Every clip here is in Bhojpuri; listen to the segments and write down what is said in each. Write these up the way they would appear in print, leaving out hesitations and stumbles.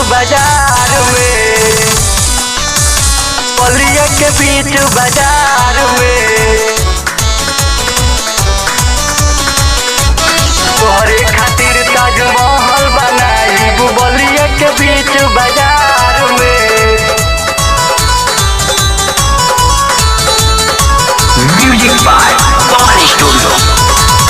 बाजार में, बलिया के बीच बाजार में, तोहरे खातिर ताजमहल बनाई बलिया के बीच बाजार में। Music by Pawan studio.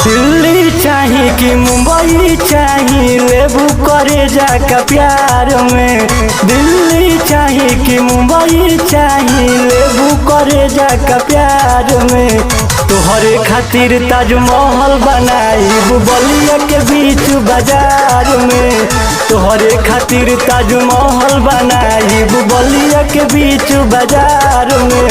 Delhi चाही कि मुंबई चाही, लेबू करे जाका प्यार में। दिल्ली चाही कि मुंबई चाही, लेबू करे जाका प्यार में। तोहरे खातिर ताजमहल बनाई बलिया के बीच बाजार में। तोहरे खातिर ताजमहल बनाई बलिया के बीच बाजार में।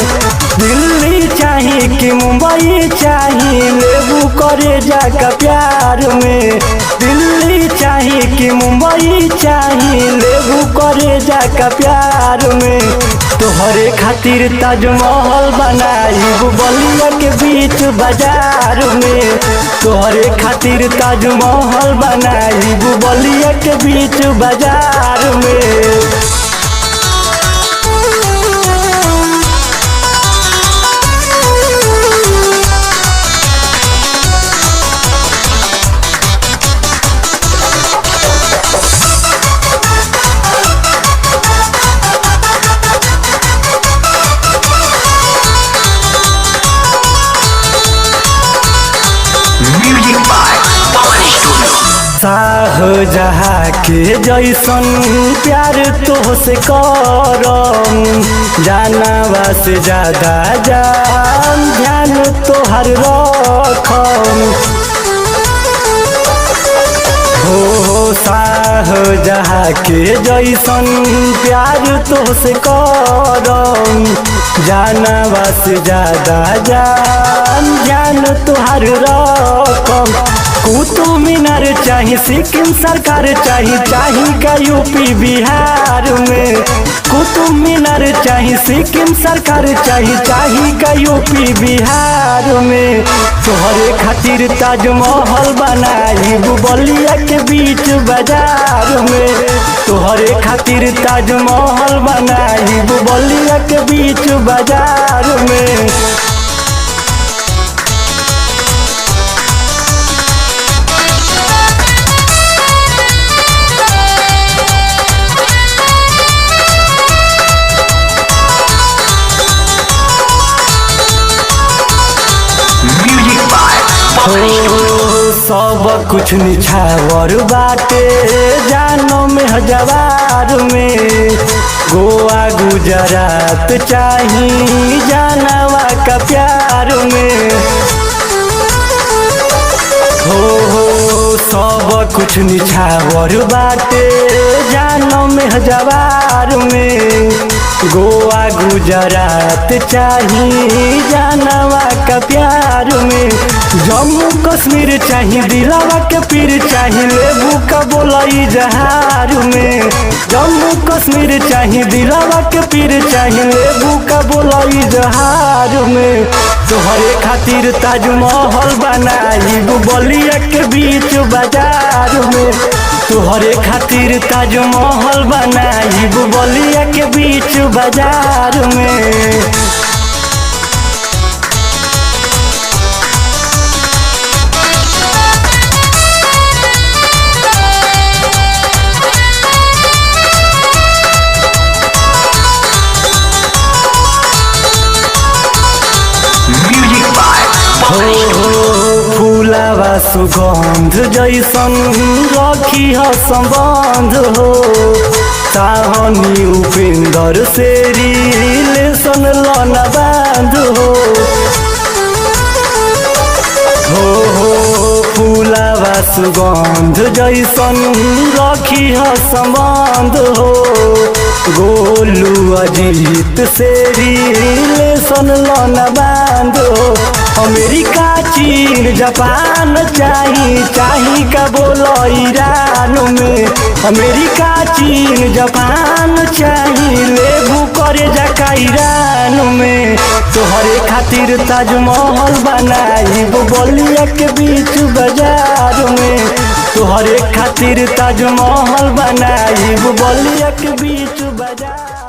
दिल्ली चाही कि मुंबई चाही, लेबू करे जाका प्यार में। दिल्ली चाही कि मुंबई चाही, लेबू करे जाका प्यार में। तोहरे खातिर ताजमहल बनाई बलिया के बीच बाजार में। तोहरे खातिर ताजमहल बनाई बलिया के बीच बाजार में। शाहजहाँ के जैसन प्यार तोहसे करम, जानवा से ज्यादा जान ध्यान तोहर रखम। हो शाहजहाँ के जैसन प्यार तोहसे करम, जानवा से ज्यादा जान ध्यान तोहर रखम। कुतुब मीनार चाही, सिक्किम सरकार चाही, चाही का यूपी बिहार में। कुतुब मीनार चाही, सिक्किम सरकार चाही, चाही का यूपी बिहार में। तोहरे खातिर ताजमहल बनाई बलिया के बीच बाजार में। तोहरे खातिर ताजमहल बनाई बलिया के बीच बाजार में। सब कुछ निछावर बाटे जानो में हजवार में। गोवा गुजरात चाही जानवा का प्यार में। हो सब कुछ निछावर बाटे जानो में हजवार में। गोवा गुजरात चाही जानवा का प्यार में। जम्मू कश्मीर चाही दिलावा के पीर चाही, लेबू का बोलाई जहार में। जम्मू कश्मीर चाही दिलावा के पीर चाही, लेबू का बोलाई जहार में। तोहरे खातिर ताजमहल बनाई बलिया के बीच बाजार में। तोहरे खातिर ताजमहल बनाई बलिया के बीच बाजार में। फूलावा सुगंध जैसन रखी ह संबंध हो। साहनी उपेंद्र से रिलेशन लना बांध हो फूलावा सुगंध जैसन रखी ह संबंध हो। गोलू अजीत से रिलेशन लना बांध हो। अमेरिका चीन जापान चाही, चाही का बोलो ईरान में। अमेरिका चीन जापान चाही, लेबू करे जाका ईरान में। तोहरे खातिर ताजमहल बनाई बलिया के बीच बाजार में। तोहरे खातिर ताजमहल बनाई बलिया के बीच बाजार।